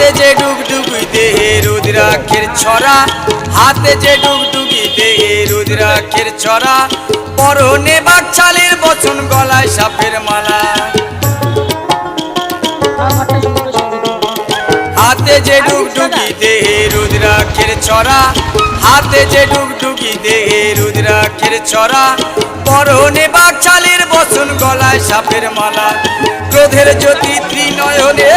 হাতে যে ডুগডুগি দেহে রুদ্রাক্ষের ছড়া, হাতে যে ডুগডুগি দেহে রুদ্রাক্ষের ছড়া, পরনে বাকছালের বচন গলায় সাপের মালা। হাতে যে ডুগডুগি দেহে রুদ্রাক্ষের ছড়া, হাতে যে ডুগডুগি দেহে রুদ্রাক্ষের ছড়া, পরনে বাকছালের বচন গলায় সাপের মালা। ক্রোধের জ্যোতি ত্রিনয়নে